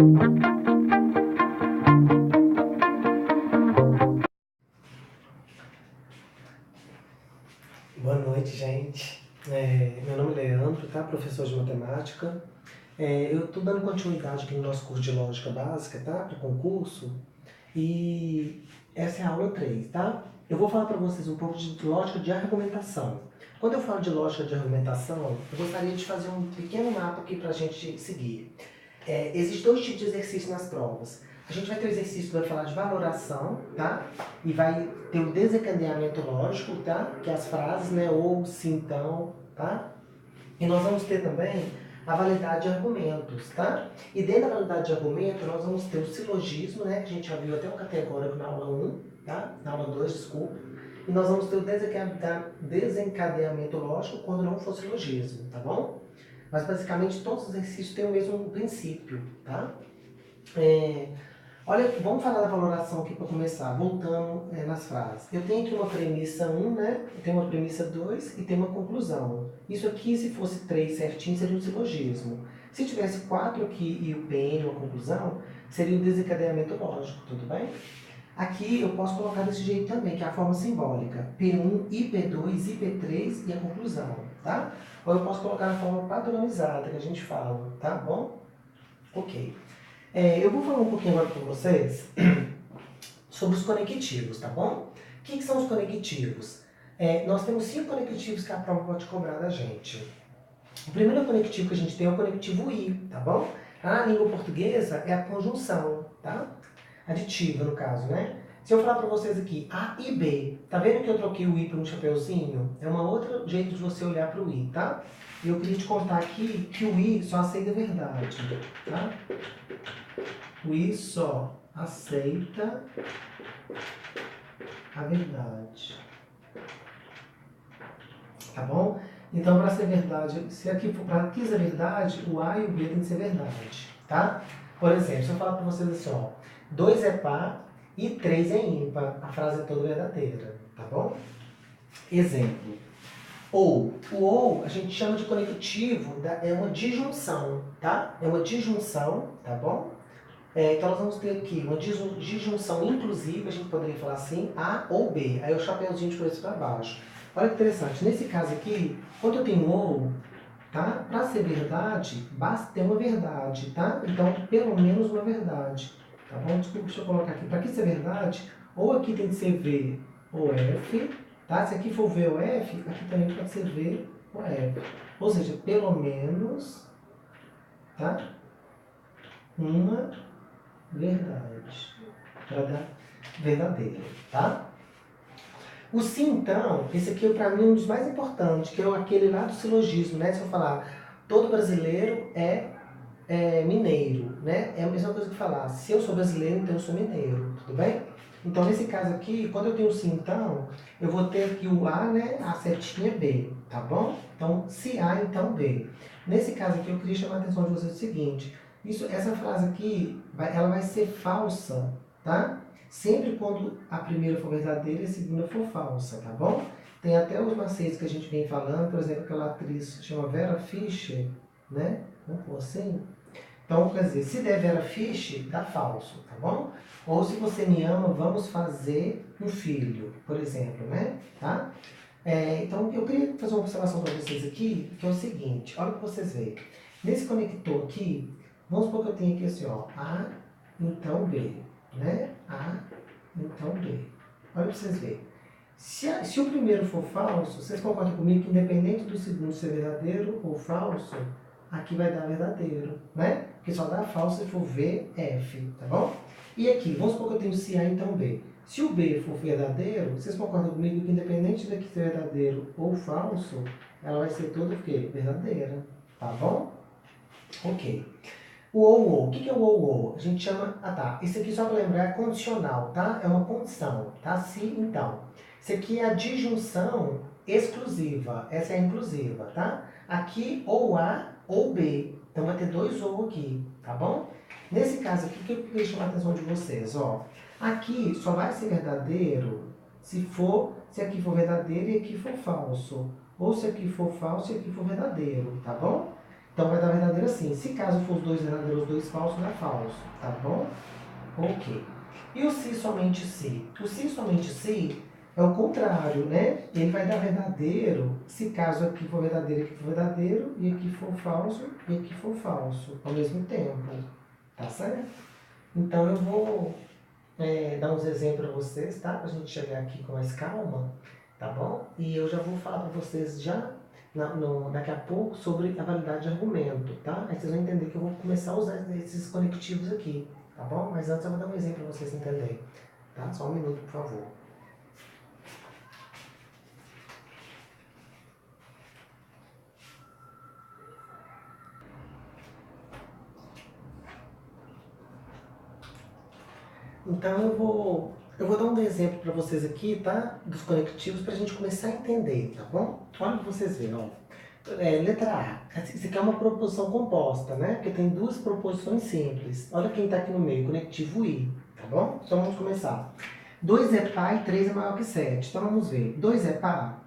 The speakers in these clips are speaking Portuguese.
Boa noite, gente. Meu nome é Leandro, tá? Professor de matemática. Eu estou dando continuidade aqui no nosso curso de lógica básica, tá? Para concurso. E essa é a aula 3, tá? Eu vou falar para vocês um pouco de lógica de argumentação. Quando eu falo de lógica de argumentação, eu gostaria de fazer um pequeno mapa aqui para a gente seguir. Existem dois tipos de exercício nas provas. A gente vai ter o exercício que vai falar de valoração, tá? E vai ter o desencadeamento lógico, tá? Que é as frases, né? Ou, se, então, tá? E nós vamos ter também a validade de argumentos, tá? E dentro da validade de argumento, nós vamos ter o silogismo, né? Que a gente já viu até o categórico na aula 1, tá? Na aula 2, desculpa. E nós vamos ter o desencadeamento lógico quando não for silogismo, tá bom? Mas basicamente todos os exercícios têm o mesmo princípio, tá? Olha, vamos falar da valoração aqui para começar, voltando nas frases. Eu tenho aqui uma premissa 1, né? Eu tenho uma premissa 2 e tenho uma conclusão. Isso aqui, se fosse 3 certinho, seria um silogismo. Se tivesse 4 aqui e o PN, uma conclusão, seria o desencadeamento lógico, tudo bem? Aqui eu posso colocar desse jeito também, que é a forma simbólica. P1, IP2, IP3 e a conclusão, tá? Ou eu posso colocar na forma padronizada, que a gente fala, tá bom? Ok. Eu vou falar um pouquinho agora com vocês sobre os conectivos, tá bom? O que são os conectivos? Nós temos 5 conectivos que a prova pode cobrar da gente. O primeiro conectivo que a gente tem é o conectivo I, tá bom? Na língua portuguesa é a conjunção, tá? Aditiva, no caso, né? Se eu falar para vocês aqui A e B, tá vendo que eu troquei o I por um chapeuzinho? É um outro jeito de você olhar para o I, tá? E eu queria te contar aqui que o I só aceita a verdade, tá? O I só aceita a verdade. Tá bom? Então, para ser verdade, se aqui for para aqui ser verdade, o A e o B tem que ser verdade, tá? Por exemplo, se eu falar para vocês assim, ó, 2 é par e 3 é ímpar, a frase é toda verdadeira, tá bom? Exemplo. O ou a gente chama de conectivo, é uma disjunção, tá? É uma disjunção, tá bom? Então nós vamos ter aqui uma disjunção inclusiva, a gente poderia falar assim, A ou B. Aí o chapeuzinho de cabeça para baixo. Olha que interessante, nesse caso aqui, quando eu tenho ou, tá? Para ser verdade, basta ter uma verdade, tá? Então, pelo menos uma verdade, tá bom? Desculpa, deixa eu colocar aqui. Para que ser verdade, ou aqui tem que ser V ou F, tá? Se aqui for V ou F, aqui também pode ser V ou F. Ou seja, pelo menos, tá? Uma verdade. Para dar verdadeiro, tá? O sim, então, esse aqui para mim é um dos mais importantes, que é aquele lá do silogismo, né? Se eu falar, todo brasileiro é mineiro, né? É a mesma coisa que falar, se eu sou brasileiro, então eu sou mineiro, tudo bem? Então, nesse caso aqui, quando eu tenho o sim, então, eu vou ter aqui o A, né? A setinha B, tá bom? Então, se A, então B. Nesse caso aqui, eu queria chamar a atenção de vocês o seguinte, essa frase aqui, ela vai ser falsa, tá? Sempre quando a primeira for verdadeira e a segunda for falsa, tá bom? Tem até os macetes que a gente vem falando, por exemplo, aquela atriz que chama Vera Fischer, né? Vamos pôr assim? Então, quer dizer, se der Vera Fischer, dá falso, tá bom? Ou se você me ama, vamos fazer um filho, por exemplo, né? Tá? Então, eu queria fazer uma observação para vocês aqui, que é o seguinte, olha para vocês verem. Nesse conector aqui, vamos supor que eu tenho aqui assim, ó, A, então B, né? A, então B. Olha para vocês verem. Se o primeiro for falso, vocês concordam comigo que independente do segundo ser verdadeiro ou falso, aqui vai dar verdadeiro, né? Porque só dá falso se for V, F, tá bom? E aqui, vamos supor que eu tenho se A, então B. Se o B for verdadeiro, vocês concordam comigo que independente daqui ser verdadeiro ou falso, ela vai ser toda o quê? Verdadeira, tá bom? Ok. O ou. O que é o ou? A gente chama... Ah, tá. Isso aqui, só para lembrar, é condicional, tá? É uma condição, tá? Se, então. Isso aqui é a disjunção exclusiva. Essa é a inclusiva, tá? Aqui, ou A ou B. Então, vai ter 2 ou aqui, tá bom? Nesse caso aqui, o que eu queria chamar a atenção de vocês? Ó, aqui só vai ser verdadeiro se aqui for verdadeiro e aqui for falso. Ou se aqui for falso e aqui for verdadeiro, tá bom? Então vai dar verdadeiro assim. Se caso for os dois verdadeiros, os dois falsos, dá falso, tá bom? Ok. E o se somente se? O se somente se é o contrário, né? Ele vai dar verdadeiro se caso aqui for verdadeiro, e aqui for falso, e aqui for falso, ao mesmo tempo. Tá certo? Então eu vou dar uns exemplos para vocês, tá? Pra gente chegar aqui com mais calma, tá bom? E eu já vou falar para vocês já daqui a pouco sobre a validade de argumento, tá? Aí vocês vão entender que eu vou começar a usar esses conectivos aqui, tá bom? Mas antes eu vou dar um exemplo para vocês entenderem, tá? Só um minuto, por favor. Então eu vou dar um exemplo para vocês aqui, tá? Dos conectivos para a gente começar a entender, tá bom? Olha para vocês verem, ó. Letra A. Isso aqui é uma proposição composta, né? Porque tem duas proposições simples. Olha quem está aqui no meio, conectivo I, tá bom? Então vamos começar. 2 é pá e 3 é maior que 7. Então vamos ver. 2 é pá?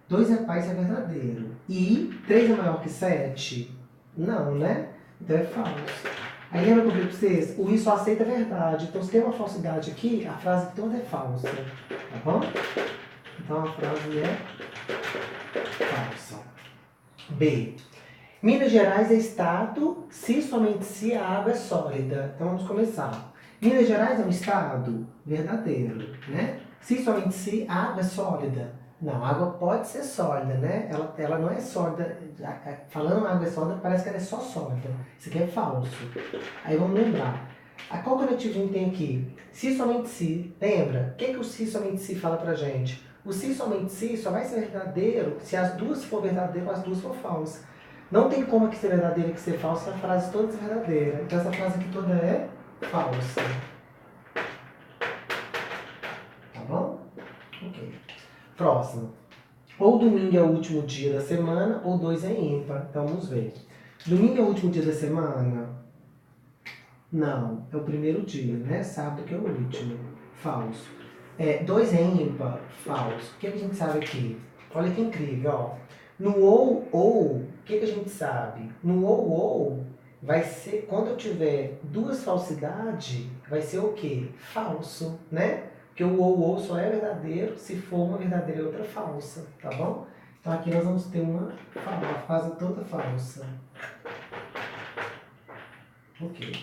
2 é pá, isso é verdadeiro. E 3 é maior que 7? Não, né? Então é falso. Aí lembra que eu falei para vocês? O I só aceita a verdade. Então se tem uma falsidade aqui, a frase toda é falsa. Tá bom? Então a frase é falsa. B. Minas Gerais é estado se somente se a água é sólida. Então vamos começar. Minas Gerais é um estado verdadeiro, né? Se somente se a água é sólida. Não, a água pode ser sólida, né? Ela não é sólida. Falando água é sólida, parece que ela é só sólida. Isso aqui é falso. Aí vamos lembrar. Qual conectivo a gente tem aqui? Se somente se. Lembra? O que o se somente se fala pra gente? O se somente se só vai ser verdadeiro se as duas for verdadeiro ou as duas for falsas. Não tem como aqui ser verdadeiro e aqui ser falso se a frase toda é verdadeira. Então essa frase aqui toda é falsa. Tá bom? Ok. Próximo. Ou domingo é o último dia da semana, ou 2 é ímpar. Então vamos ver. Domingo é o último dia da semana? Não, é o primeiro dia, né? Sábado que é o último. Falso. 2 é ímpar? Falso. O que a gente sabe aqui? Olha que incrível, ó. No ou, o que a gente sabe? No ou, vai ser, quando eu tiver duas falsidades, vai ser o quê? Falso, né? Porque o ou só é verdadeiro se for uma verdadeira e outra falsa, tá bom? Então aqui nós vamos ter uma frase toda falsa. Ok.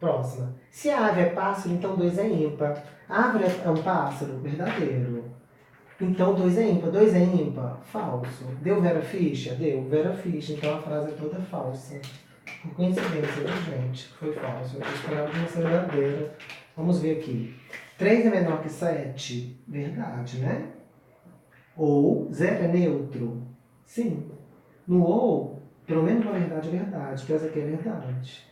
Próxima. Se a ave é pássaro, então 2 é ímpar. A árvore é um pássaro? Verdadeiro. Então 2 é ímpar. 2 é ímpar? Falso. Deu Vera Ficha? Deu Vera Ficha. Então a frase é toda falsa. Por coincidência, viu, gente? Foi falso. Eu esperava que fosse verdadeira. Vamos ver aqui. 3 é menor que 7? Verdade, né? Ou 0 é neutro? Sim. No ou, pelo menos uma verdade é verdade, porque essa aqui é verdade.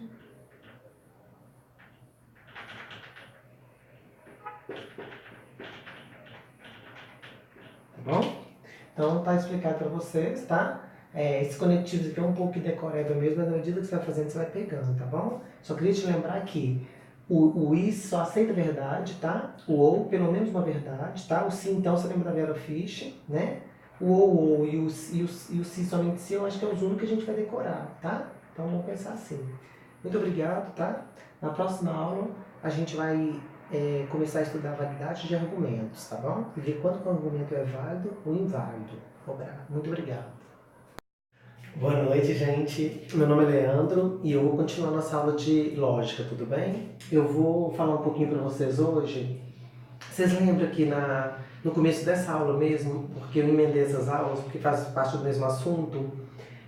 Tá bom? Então tá explicado para vocês, tá? Esses conectivos aqui é um pouco de decoreba mesmo, mas na medida que você vai fazendo, você vai pegando, tá bom? Só queria te lembrar que o I só aceita verdade, tá? O ou, pelo menos uma verdade, tá? O se, então, você lembra da Vera Fish, né? O ou e o se somente se, eu acho que é os únicos que a gente vai decorar, tá? Então vamos pensar assim. Muito obrigado, tá? Na próxima aula a gente vai começar a estudar a validade de argumentos, tá bom? E ver quanto que o argumento é válido ou inválido. Muito obrigado. Boa noite, gente. Meu nome é Leandro e eu vou continuar nossa aula de lógica, tudo bem? Eu vou falar um pouquinho para vocês hoje. Vocês lembram que no começo dessa aula mesmo, porque eu emendei essas aulas, porque faz parte do mesmo assunto,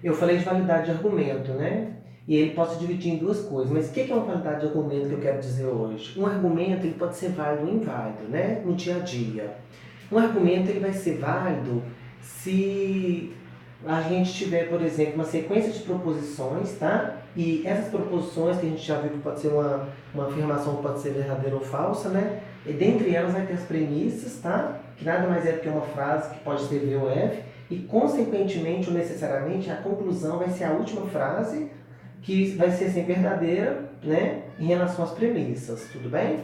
eu falei de validade de argumento, né? E ele pode se dividir em duas coisas. Mas o que é uma validade de argumento que eu quero dizer hoje? Um argumento ele pode ser válido ou inválido, né? No dia a dia. Um argumento ele vai ser válido se a gente tiver, por exemplo, uma sequência de proposições, tá? E essas proposições que a gente já viu que pode ser uma afirmação que pode ser verdadeira ou falsa, né? E dentre elas vai ter as premissas, tá? Que nada mais é do que uma frase que pode ter V ou F. E, consequentemente ou necessariamente, a conclusão vai ser a última frase, que vai ser assim, verdadeira, né? Em relação às premissas, tudo bem?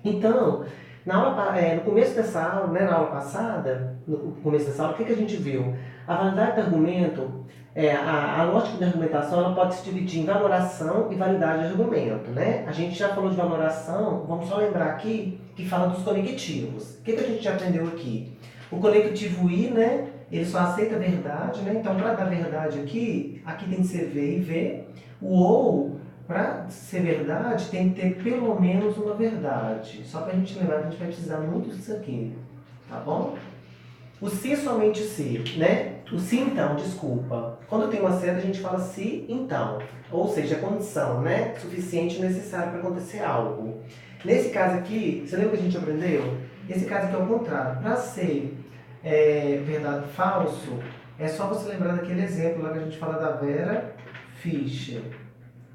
Então, no começo dessa aula, né, na aula passada, no começo dessa aula, o que a gente viu? A validade do argumento a lógica de argumentação ela pode se dividir em valoração e validade de argumento, né? A gente já falou de valoração, vamos só lembrar aqui que fala dos conectivos. O que a gente já aprendeu aqui? O conectivo I, né? Ele só aceita a verdade, né? Então, para dar verdade aqui tem que ser V e V. O ou, para ser verdade, tem que ter pelo menos uma verdade. Só para a gente lembrar que a gente vai precisar muito disso aqui, tá bom? O se somente se, né? O se então, desculpa. Quando tem uma seta, a gente fala se então. Ou seja, a condição, né? Suficiente e necessário para acontecer algo. Nesse caso aqui, você lembra que a gente aprendeu? Esse caso aqui é o contrário. Para ser verdade falso, é só você lembrar daquele exemplo lá que a gente fala da Vera Fischer.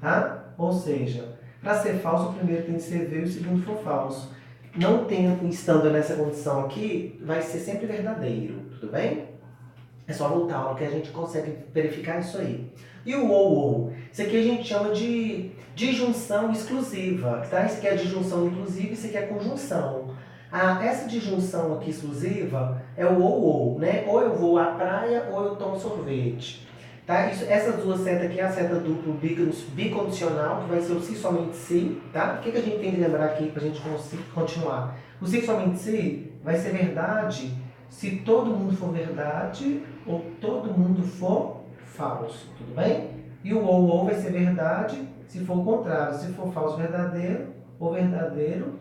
Tá? Ou seja, para ser falso, o primeiro tem que ser V e o segundo for falso. Não estando nessa condição aqui, vai ser sempre verdadeiro, tudo bem? É só voltar ao que a gente consegue verificar isso aí. E o ou, isso aqui a gente chama de disjunção exclusiva, tá? Isso aqui é disjunção inclusiva, isso aqui é conjunção. Essa disjunção aqui exclusiva é o ou, né? Ou eu vou à praia ou eu tomo sorvete. Tá? Essas duas setas aqui é a seta duplo bicondicional, que vai ser o se somente se, tá? O que a gente tem que lembrar aqui para a gente continuar? O se somente se vai ser verdade se todo mundo for verdade ou todo mundo for falso, tudo bem? E o ou vai ser verdade se for o contrário, se for falso verdadeiro ou verdadeiro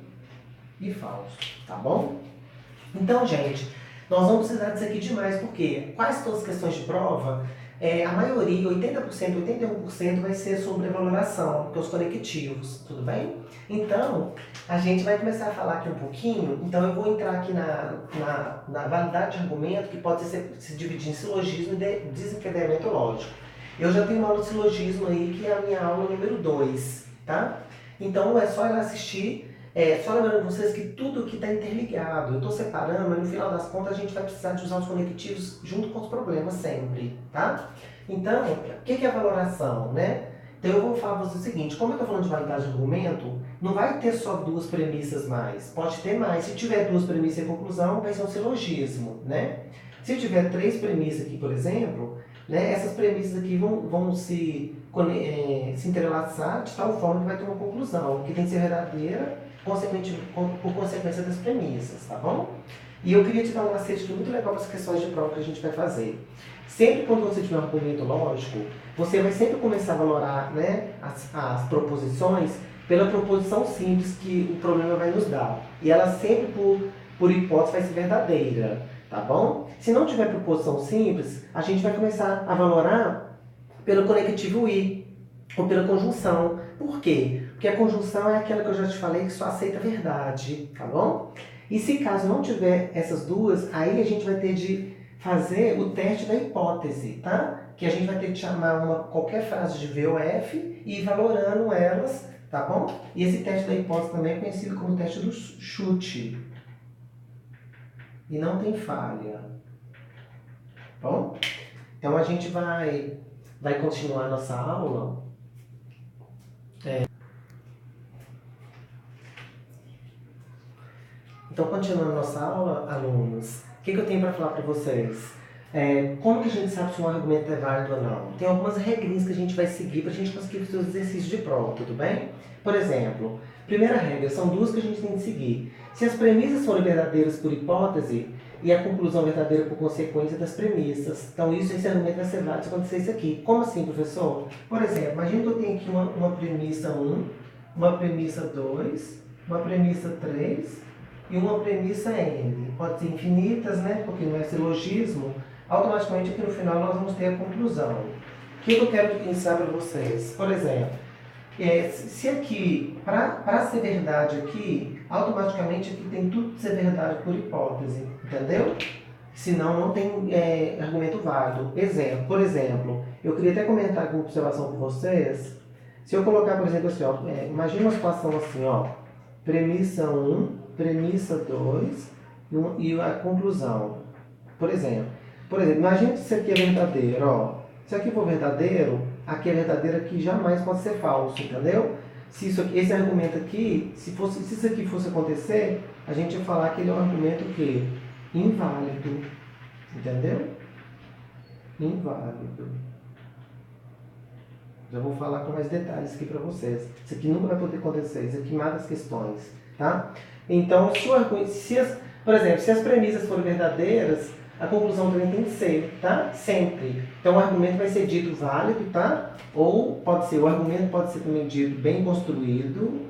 e falso, tá bom? Então, gente, nós vamos precisar disso aqui demais, porque quase todas as questões de prova, a maioria, 80%, 81% vai ser sobre a valoração, que é os conectivos, tudo bem? Então, a gente vai começar a falar aqui um pouquinho, então eu vou entrar aqui na validade de argumento, que pode se dividir em silogismo e desencadeamento lógico. Eu já tenho uma aula de silogismo aí, que é a minha aula número 2, tá? Então, é só ir lá assistir. Só lembrando vocês que tudo aqui está interligado. Eu estou separando, mas no final das contas a gente vai precisar de usar os conectivos junto com os problemas sempre, tá? Então, o que é a valoração, né? Então eu vou falar para vocês o seguinte, como eu estou falando de validade de argumento, não vai ter só duas premissas mais, pode ter mais. Se tiver duas premissas e conclusão, vai ser um silogismo, né? Se tiver três premissas aqui, por exemplo, né, essas premissas aqui vão se entrelaçar de tal forma que vai ter uma conclusão, que tem que ser verdadeira, por consequência das premissas, tá bom? E eu queria te dar um macete que é muito legal para as questões de prova que a gente vai fazer. Sempre quando você tiver um argumento lógico, você vai sempre começar a valorar, né, as proposições pela proposição simples que o problema vai nos dar. E ela sempre, por hipótese, vai ser verdadeira, tá bom? Se não tiver proposição simples, a gente vai começar a valorar pelo conectivo I, ou pela conjunção. Por quê? Porque a conjunção é aquela que eu já te falei que só aceita a verdade, tá bom? E se caso não tiver essas duas, aí a gente vai ter de fazer o teste da hipótese, tá? Que a gente vai ter que chamar qualquer frase de V ou F e ir valorando elas, tá bom? E esse teste da hipótese também é conhecido como teste do chute. E não tem falha. Bom? Então a gente vai continuar a nossa aula. Então, continuando a nossa aula, alunos, o que eu tenho para falar para vocês? Como que a gente sabe se um argumento é válido ou não? Tem algumas regrinhas que a gente vai seguir para a gente conseguir fazer os exercícios de prova, tudo bem? Por exemplo, primeira regra, são duas que a gente tem que seguir. Se as premissas forem verdadeiras por hipótese e a conclusão verdadeira por consequência das premissas. Então, esse argumento vai ser válido se acontecer isso aqui. Como assim, professor? Por exemplo, imagina que eu tenho aqui uma premissa 1, uma premissa 2, uma premissa 3... e uma premissa N. Pode ser infinitas, né? Porque não é silogismo. Automaticamente aqui no final nós vamos ter a conclusão. O que eu quero ensinar para vocês? Por exemplo, se aqui, para ser verdade aqui, automaticamente aqui tem tudo que ser verdade por hipótese. Entendeu? Senão não tem argumento válido. Por exemplo, eu queria até comentar aqui uma observação com vocês. Se eu colocar, por exemplo, assim, ó, imagina uma situação assim, ó. Premissa 1, premissa 2 e a conclusão. Por exemplo, imagine que isso aqui é verdadeiro, ó. Se aqui for verdadeiro, aqui é verdadeiro, aqui jamais pode ser falso, entendeu? Se esse argumento aqui, se isso aqui fosse acontecer, a gente ia falar que ele é um argumento inválido, entendeu? Inválido. Já vou falar com mais detalhes aqui para vocês. Isso aqui nunca vai poder acontecer, isso aqui mata as questões, tá? Então, por exemplo, se as premissas forem verdadeiras, a conclusão também tem que ser, tá? Sempre. Então, o argumento vai ser dito válido, tá? Ou o argumento pode ser também dito bem construído,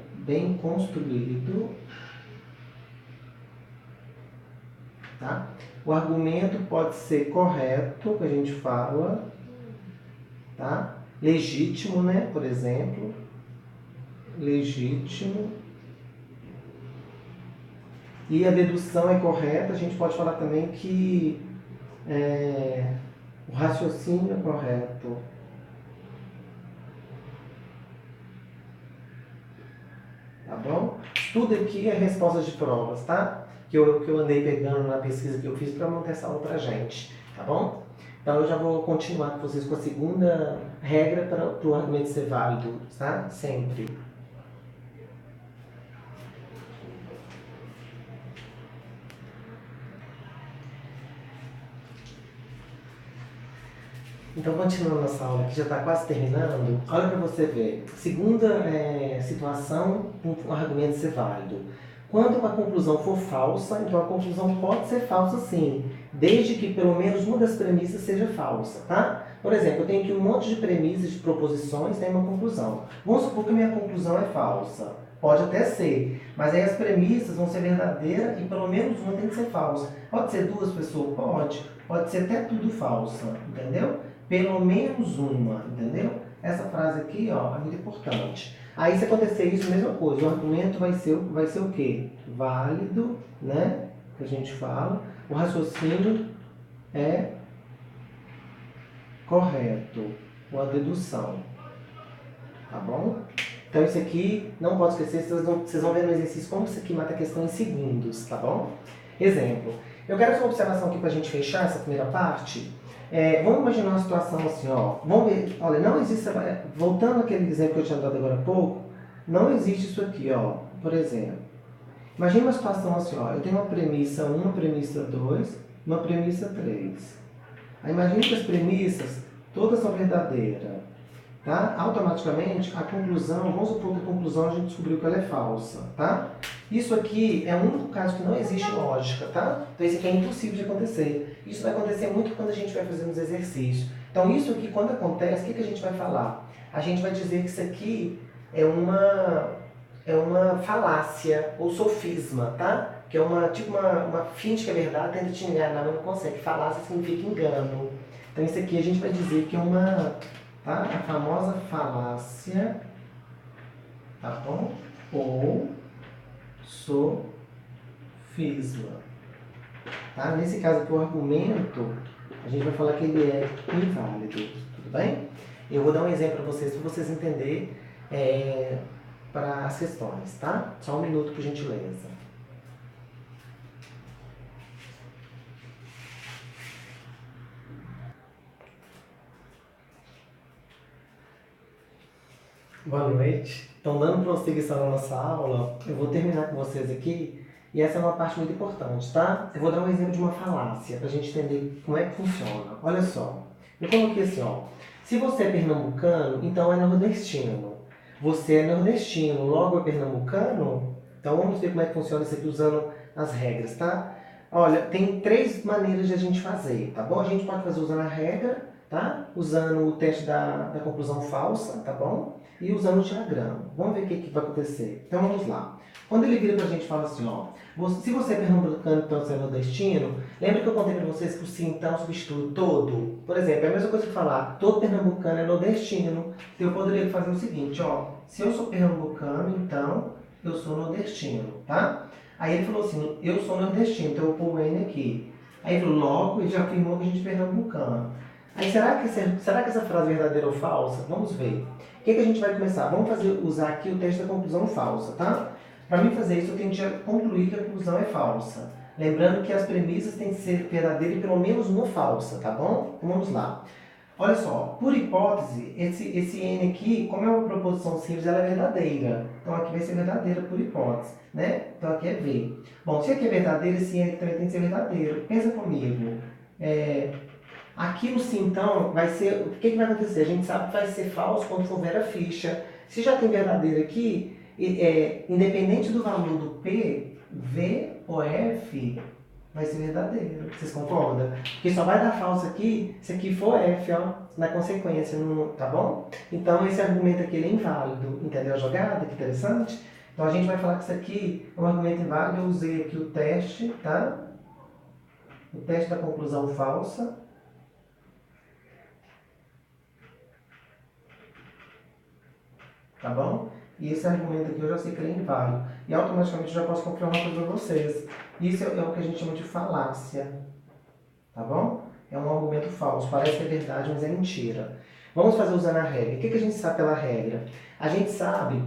tá? O argumento pode ser correto, que a gente fala, tá? Legítimo, né? Por exemplo, legítimo. E a dedução é correta, a gente pode falar também que o raciocínio é correto. Tá bom? Tudo aqui é respostas de provas, tá? Que eu andei pegando na pesquisa que eu fiz para montar essa aula pra gente, tá bom? Então eu já vou continuar com vocês com a segunda regra para o argumento ser válido, tá? Sempre. Então, continuando nossa aula, que já está quase terminando, olha para você ver. Segunda situação, um argumento ser válido. Quando uma conclusão for falsa, então a conclusão pode ser falsa sim, desde que pelo menos uma das premissas seja falsa, tá? Por exemplo, eu tenho aqui um monte de premissas, de proposições, tem uma conclusão. Vamos supor que a minha conclusão é falsa. Pode até ser, mas aí as premissas vão ser verdadeiras e pelo menos uma tem que ser falsa. Pode ser duas pessoas? Pode ser até tudo falsa, entendeu? Pelo menos uma, entendeu? Essa frase aqui, ó, é muito importante. Aí, se acontecer isso, mesma coisa. O argumento vai ser o quê? Válido, né? Que a gente fala. O raciocínio é correto. Ou a dedução. Tá bom? Então, isso aqui, não pode esquecer, vocês vão ver no exercício como isso aqui mata a questão em segundos, tá bom? Exemplo. Eu quero fazer uma observação aqui para a gente fechar essa primeira parte. Vamos imaginar uma situação assim, ó. Vamos ver, olha, não existe, voltando àquele exemplo que eu tinha dado agora há pouco, não existe isso aqui, ó. Por exemplo, imagina uma situação assim, ó. Eu tenho uma premissa 1, uma premissa 2, uma premissa 3. Aí imagina que as premissas todas são verdadeiras, tá? Automaticamente, a conclusão, vamos supor que a conclusão a gente descobriu que ela é falsa, tá? Isso aqui é o único caso que não existe lógica, tá? Então isso aqui é impossível de acontecer. Isso vai acontecer muito quando a gente vai fazendo os exercícios. Então isso aqui, quando acontece, o que a gente vai falar? A gente vai dizer que isso aqui é uma falácia ou sofisma, tá? Que é uma finge que é verdade, tenta te enganar, mas não consegue. Falácia significa engano. Então isso aqui a gente vai dizer que é tá? A famosa falácia, tá bom? Ou sofisma. Tá? Nesse caso aqui, o argumento, a gente vai falar que ele é inválido, tudo bem? Eu vou dar um exemplo para vocês entenderem para as questões, tá? Só um minuto, por gentileza. Boa noite. Então, dando prosseguição na nossa aula, eu vou terminar com vocês aqui, e essa é uma parte muito importante, tá? Eu vou dar um exemplo de uma falácia, para a gente entender como é que funciona. Olha só, eu coloquei assim, ó. Se você é pernambucano, então é nordestino. Você é nordestino, logo é pernambucano? Então, vamos ver como é que funciona isso aqui usando as regras, tá? Olha, tem 3 maneiras de a gente fazer, tá bom? A gente pode fazer usando a regra, tá? Usando o teste da conclusão falsa, tá bom? E usando o diagrama. Vamos ver o que vai acontecer. Então vamos lá. Quando ele vira pra gente e fala assim, ó, se você é pernambucano, então você é nordestino, lembra que eu contei pra vocês que o se então substitui todo? Por exemplo, é a mesma coisa que falar, todo pernambucano é nordestino. Então eu poderia fazer o seguinte, ó, se eu sou pernambucano, então eu sou nordestino, tá? Aí ele falou assim, eu sou nordestino, então eu vou pôr o N aqui. Aí ele falou, logo, ele já afirmou que a gente é pernambucano. Aí será que essa frase é verdadeira ou falsa? Vamos ver. O que a gente vai começar? Vamos usar aqui o teste da conclusão falsa, tá? Para mim fazer isso, eu tenho que concluir que a conclusão é falsa. Lembrando que as premissas têm que ser verdadeiras e pelo menos uma falsa, tá bom? Então vamos lá. Olha só, por hipótese, esse N aqui, como é uma proposição simples, ela é verdadeira. Então aqui vai ser verdadeira por hipótese, né? Então aqui é V. Bom, se aqui é verdadeiro, esse N aqui também tem que ser verdadeiro. Pensa comigo. Aqui no sim, então, vai ser... O que vai acontecer? A gente sabe que vai ser falso quando for ver a ficha. Se já tem verdadeiro aqui, independente do valor do P, V ou F vai ser verdadeiro. Vocês concordam? Porque só vai dar falso aqui se aqui for F, ó, na consequência, tá bom? Então esse argumento aqui ele é inválido. Entendeu a jogada? Que interessante. Então a gente vai falar que isso aqui é um argumento inválido. Eu usei aqui o teste, tá? O teste da conclusão falsa. Tá bom? E esse argumento aqui eu já sei que ele é inválido. E automaticamente eu já posso confirmar uma coisa para vocês. Isso é o que a gente chama de falácia. Tá bom? É um argumento falso. Parece que é verdade, mas é mentira. Vamos fazer usando a regra. O que a gente sabe pela regra? A gente sabe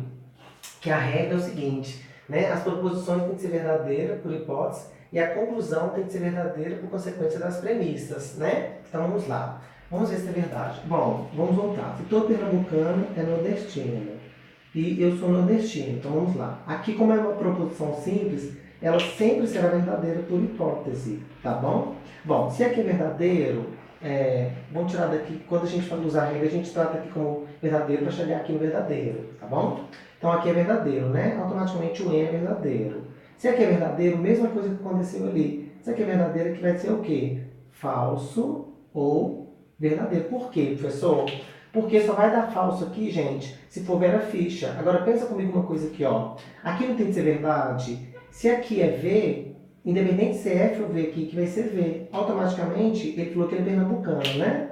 que a regra é o seguinte, né? As proposições têm que ser verdadeiras por hipótese e a conclusão tem que ser verdadeira por consequência das premissas, né? Então vamos lá. Vamos ver se é verdade. Bom, vamos voltar. Se todo pernambucano é nordestino e eu sou nordestino, então vamos lá. Aqui, como é uma proposição simples, ela sempre será verdadeira por hipótese, tá bom? Bom, se aqui é verdadeiro, vamos tirar daqui, quando a gente fala usar a regra, a gente trata aqui como verdadeiro para chegar aqui no verdadeiro, tá bom? Então aqui é verdadeiro, né? Automaticamente o N é verdadeiro. Se aqui é verdadeiro, mesma coisa que aconteceu ali. Se aqui é verdadeiro, aqui vai ser o quê? Falso ou verdadeiro. Por quê, professor? Porque só vai dar falso aqui, gente, se for ver a ficha. Agora pensa comigo uma coisa aqui, ó. Aqui não tem que ser verdade. Se aqui é V, independente se é F ou V aqui, que vai ser V. Automaticamente, ele falou que ele é pernambucano, né?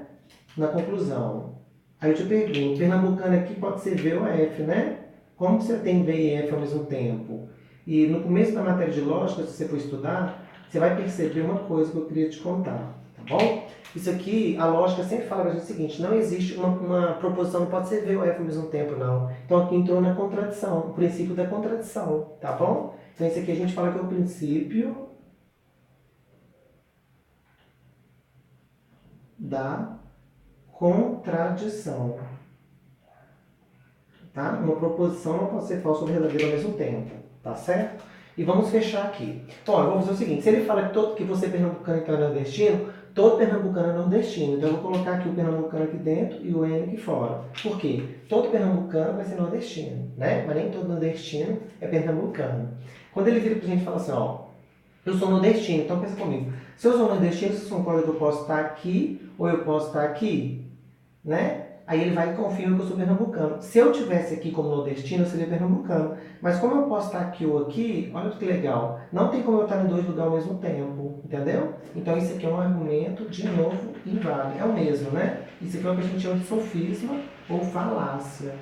Na conclusão. Aí eu te pergunto, pernambucano aqui pode ser V ou F, né? Como que você tem V e F ao mesmo tempo? E no começo da matéria de lógica, se você for estudar, você vai perceber uma coisa que eu queria te contar, tá bom? Isso aqui, a lógica sempre fala pra gente o seguinte, não existe uma proposição, não pode ser V ou F ao mesmo tempo, não. Então aqui entrou na contradição, o princípio da contradição, tá bom? Então isso aqui a gente fala que é o princípio da contradição. Tá? Uma proposição não pode ser falsa ou verdadeira ao mesmo tempo, tá certo? E vamos fechar aqui. Bom, eu vou fazer o seguinte, se ele fala que você é pernambucano e que é nordestino, todo pernambucano é nordestino. Então eu vou colocar aqui o pernambucano aqui dentro e o N aqui fora. Por quê? Todo pernambucano vai ser nordestino, né? Mas nem todo nordestino é pernambucano. Quando ele vira pra gente e fala assim, ó, eu sou nordestino, então pensa comigo. Se eu sou nordestino, vocês concordam que eu posso estar aqui ou eu posso estar aqui? Né? Aí ele vai e confirma que eu sou pernambucano. Se eu tivesse aqui como nordestino, eu seria pernambucano. Mas como eu posso estar aqui ou aqui, olha que legal. Não tem como eu estar em dois lugares ao mesmo tempo, entendeu? Então isso aqui é um argumento, de novo, inválido. É o mesmo, né? Isso aqui é o que a gente chama de sofisma ou falácia.